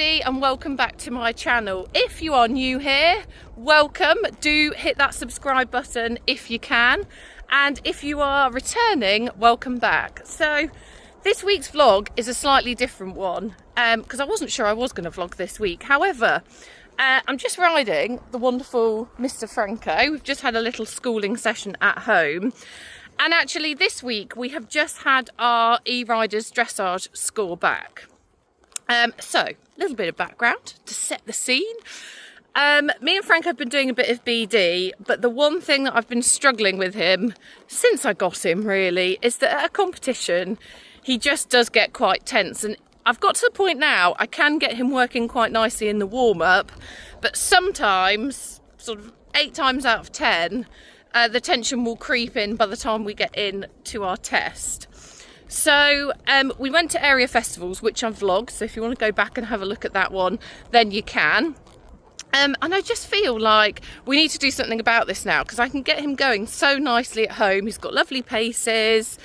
everybody, and welcome back to my channel. If you are new here, welcome. Do hit that subscribe button if you can, and if you are returning, welcome back. So this week's vlog is a slightly different one because I wasn't sure I was going to vlog this week. However, I'm just riding the wonderful Mr. Franco. We've just had a little schooling session at home. And actually this week we have just had our e-riders dressage score back. So a little bit of background to set the scene. Me and Frank have been doing a bit of BD, but the one thing that I've been struggling with him since I got him really is that at a competition he just does get quite tense, and I've got to the point now I can get him working quite nicely in the warm-up, but sometimes, sort of 8 times out of 10, the tension will creep in by the time we get in to our test. So we went to area festivals, which I've vlogged, so if you want to go back and have a look at that one, then you can. And I just feel like we need to do something about this now, because I can get him going so nicely at home. He's got lovely paces.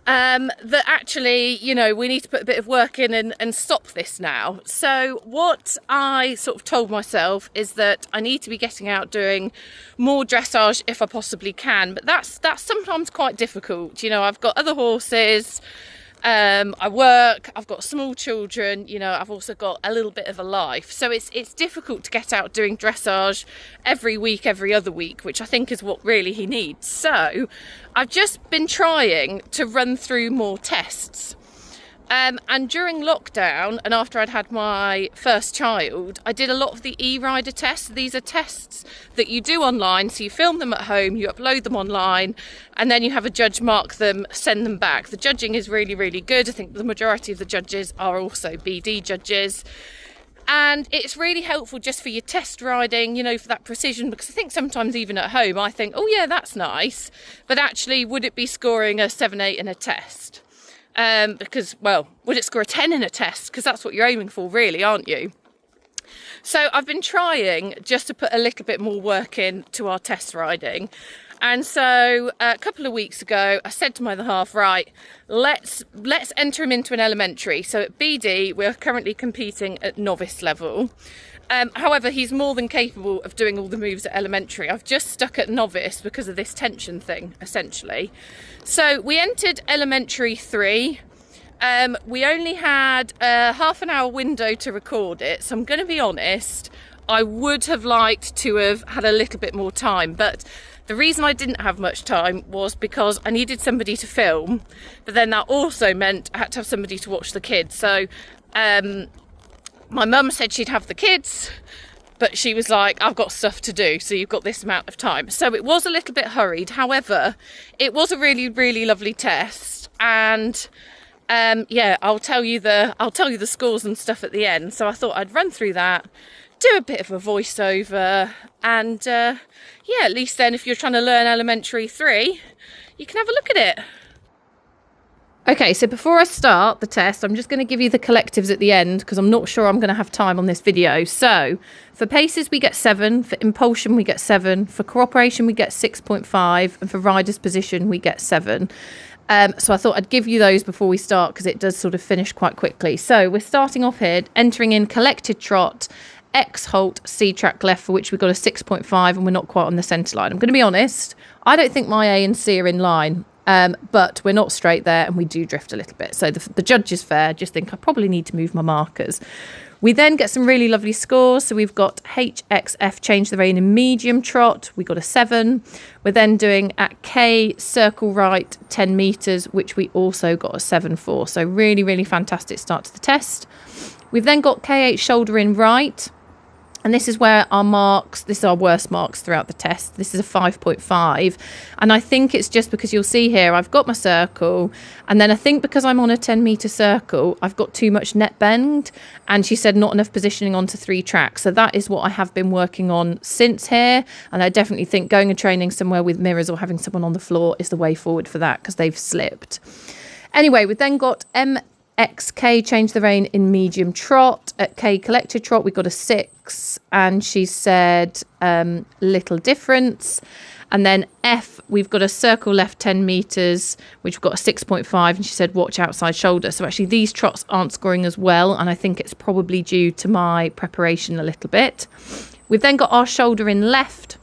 That actually, you know, we need to put a bit of work in and stop this now. So what I sort of told myself is that I need to be getting out doing more dressage if I possibly can, but that's sometimes quite difficult. You know, I've got other horses, I work, I've got small children, you know, I've also got a little bit of a life, so it's difficult to get out doing dressage every week, every other week, which I think is what really he needs. So I've just been trying to run through more tests, and during lockdown and after I'd had my first child, I did a lot of the e-rider tests. These are tests that you do online, so you film them at home, you upload them online, and then you have a judge mark them, send them back. The judging is really, really good. I think the majority of the judges are also BD judges. And it's really helpful just for your test riding, you know, for that precision, because I think sometimes even at home I think, oh yeah, that's nice, but actually would it be scoring a 7-8 in a test? Because, well, would it score a 10 in a test? Because that's what you're aiming for really, aren't you? So I've been trying just to put a little bit more work in to our test riding. And so a couple of weeks ago, I said to my other half, right, let's enter him into an elementary. So at BD, we're currently competing at novice level. However, he's more than capable of doing all the moves at elementary. I've just stuck at novice because of this tension thing, essentially. So we entered elementary 3. We only had a half an hour window to record it. So I'm going to be honest, I would have liked to have had a little bit more time, but the reason I didn't have much time was because I needed somebody to film, but then that also meant I had to have somebody to watch the kids. So my mum said she'd have the kids, but she was like, I've got stuff to do, so you've got this amount of time. So it was a little bit hurried. However, it was a really, really lovely test, and yeah, I'll tell you the scores and stuff at the end. So I thought I'd run through that, do a bit of a voiceover, and yeah, at least then if you're trying to learn elementary 3, you can have a look at it. Okay, so before I start the test, I'm just going to give you the collectives at the end because I'm not sure I'm going to have time on this video. So for paces we get 7, for impulsion we get 7, for cooperation we get 6.5, and for rider's position we get 7. So I thought I'd give you those before we start because it does sort of finish quite quickly. So we're starting off here, entering in collected trot, X halt, C track left, for which we got a 6.5, and we're not quite on the centre line. I'm going to be honest, I don't think my A and C are in line. But we're not straight there, and we do drift a little bit. So the judge is fair. Just think I probably need to move my markers. We then get some really lovely scores. So we've got HXF, change the rein in medium trot. We got a 7. We're then doing at K, circle right, 10 metres, which we also got a 7 for. So really, really fantastic start to the test. We've then got KH, shoulder in right. And this is where our marks, this is our worst marks throughout the test. This is a 5.5. And I think it's just because you'll see here, I've got my circle. And then I think because I'm on a 10-metre circle, I've got too much net bend. And she said not enough positioning onto 3 tracks. So that is what I have been working on since here. And I definitely think going and training somewhere with mirrors or having someone on the floor is the way forward for that because they've slipped. Anyway, we've then got XK, change the rein in medium trot. At K, collected trot, we got a 6, and she said little difference. And then F, we've got a circle left 10 metres, which we've got a 6.5, and she said watch outside shoulder. So actually these trots aren't scoring as well, and I think it's probably due to my preparation a little bit. We've then got our shoulder in left,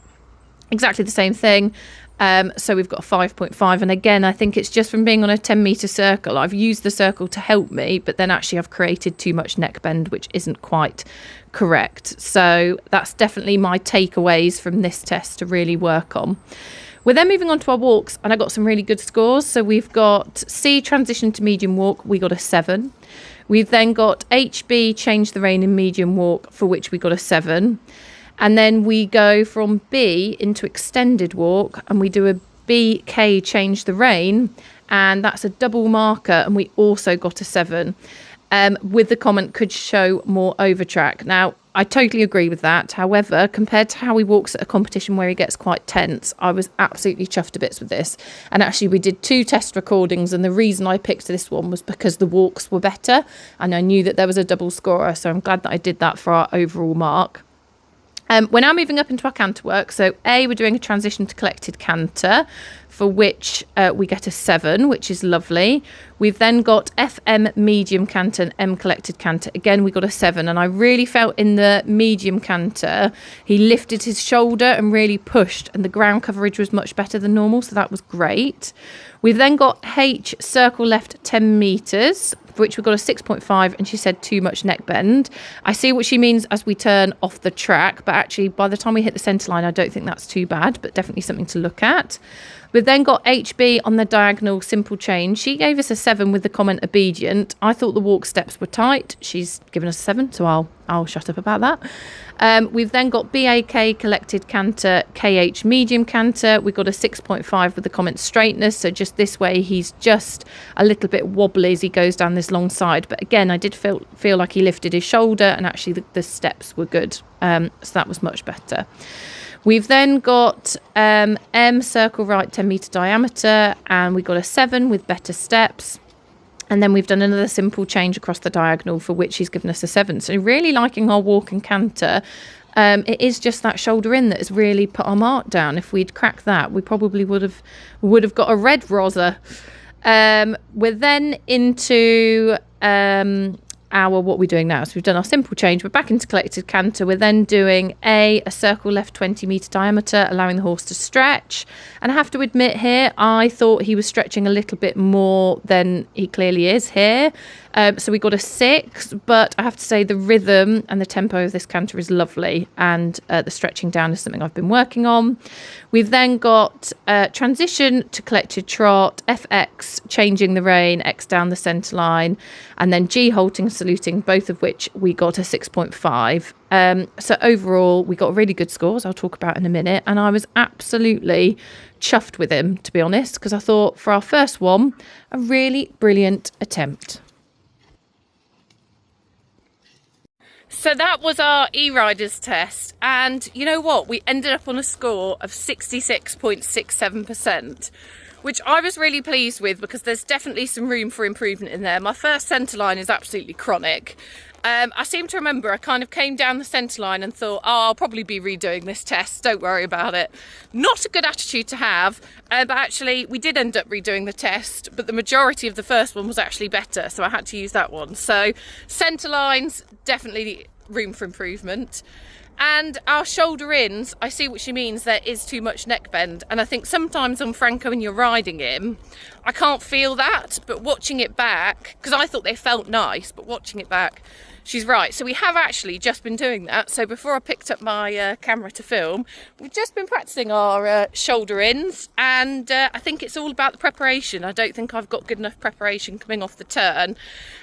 exactly the same thing. So we've got a 5.5, and again I think it's just from being on a 10-metre circle. I've used the circle to help me, but then actually I've created too much neck bend, which isn't quite correct. So that's definitely my takeaways from this test to really work on. We're then moving on to our walks, and I got some really good scores. So we've got C, transition to medium walk, we got a 7. We've then got HB, change the rein in medium walk, for which we got a 7. And then we go from B into extended walk, and we do a BK, change the rein, and that's a double marker, and we also got a 7, with the comment could show more over track. Now, I totally agree with that. However, compared to how he walks at a competition where he gets quite tense, I was absolutely chuffed to bits with this. And actually we did 2 test recordings, and the reason I picked this one was because the walks were better, and I knew that there was a double scorer, so I'm glad that I did that for our overall mark. We're now moving up into our canter work. So A, we're doing a transition to collected canter, for which we get a 7, which is lovely. We've then got FM medium canter and M collected canter. Again, we got a 7, and I really felt in the medium canter, he lifted his shoulder and really pushed, and the ground coverage was much better than normal, so that was great. We've then got H, circle left 10 metres, for which we've got a 6.5, and she said too much neck bend. I see what she means as we turn off the track, but actually by the time we hit the centre line, I don't think that's too bad, but definitely something to look at. We've then got HB on the diagonal simple change. She gave us a 7 with the comment obedient. I thought the walk steps were tight. She's given us a 7, so I'll shut up about that. We've then got BAK collected canter, KH medium canter. We've got a 6.5 with the comment straightness. So just this way, he's just a little bit wobbly as he goes down this long side. But again, I did feel like he lifted his shoulder, and actually the steps were good. So that was much better. We've then got M, circle right 10 metre diameter, and we got a 7 with better steps. And then we've done another simple change across the diagonal, for which he's given us a 7. So really liking our walk and canter. It is just that shoulder in that has really put our mark down. If we'd cracked that, we probably would have got a red rosa. We're then into what we're doing now. So we've done our simple change. We're back into collected canter. We're then doing a circle left 20 metre diameter, allowing the horse to stretch. And I have to admit here, I thought he was stretching a little bit more than he clearly is here. So we got a 6, but I have to say the rhythm and the tempo of this canter is lovely, and the stretching down is something I've been working on. We've then got transition to collected trot, FX changing the rein, X down the centre line, and then G halting and saluting, both of which we got a 6.5. So overall, we got really good scores, I'll talk about in a minute, and I was absolutely chuffed with him, to be honest, because I thought for our first one, a really brilliant attempt. So that was our e-riders test, and you know what, we ended up on a score of 66.67%, which I was really pleased with, because there's definitely some room for improvement in there. My first centre line is absolutely chronic. I seem to remember I kind of came down the centre line and thought, I'll probably be redoing this test, don't worry about it. Not a good attitude to have, but actually we did end up redoing the test, but the majority of the first one was actually better, so I had to use that one. So centre lines, definitely room for improvement. And our shoulder ins, I see what she means, there is too much neck bend, and I think sometimes on Franco when you're riding him, I can't feel that, but watching it back, because I thought they felt nice, but watching it back, she's right. So we have actually just been doing that. So before I picked up my camera to film, we've just been practicing our shoulder ins, and I think it's all about the preparation. I don't think I've got good enough preparation coming off the turn,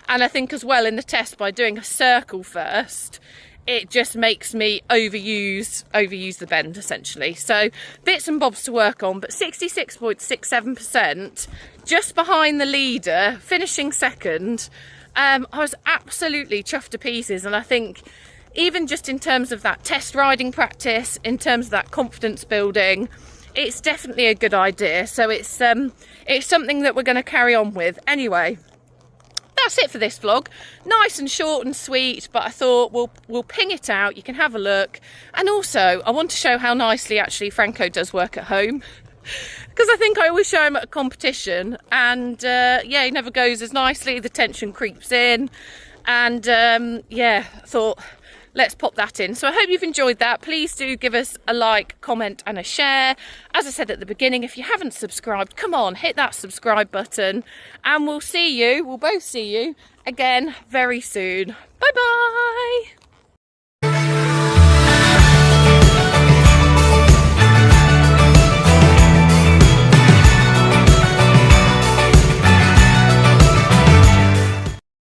and I think as well in the test, by doing a circle first, it just makes me overuse the bend essentially. So bits and bobs to work on, but 66.67%, just behind the leader, finishing second. I was absolutely chuffed to pieces, and I think even just in terms of that test riding practice, in terms of that confidence building, it's definitely a good idea. So it's something that we're going to carry on with. Anyway, that's it for this vlog. Nice and short and sweet, but I thought we'll ping it out. You can have a look. And also, I want to show how nicely actually Franco does work at home. Because I think I always show him at a competition, and yeah, he never goes as nicely. The tension creeps in, and yeah, I thought, let's pop that in. So I hope you've enjoyed that. Please do give us a like, comment and a share. As I said at the beginning, if you haven't subscribed, come on, hit that subscribe button, and we'll both see you again very soon. Bye bye.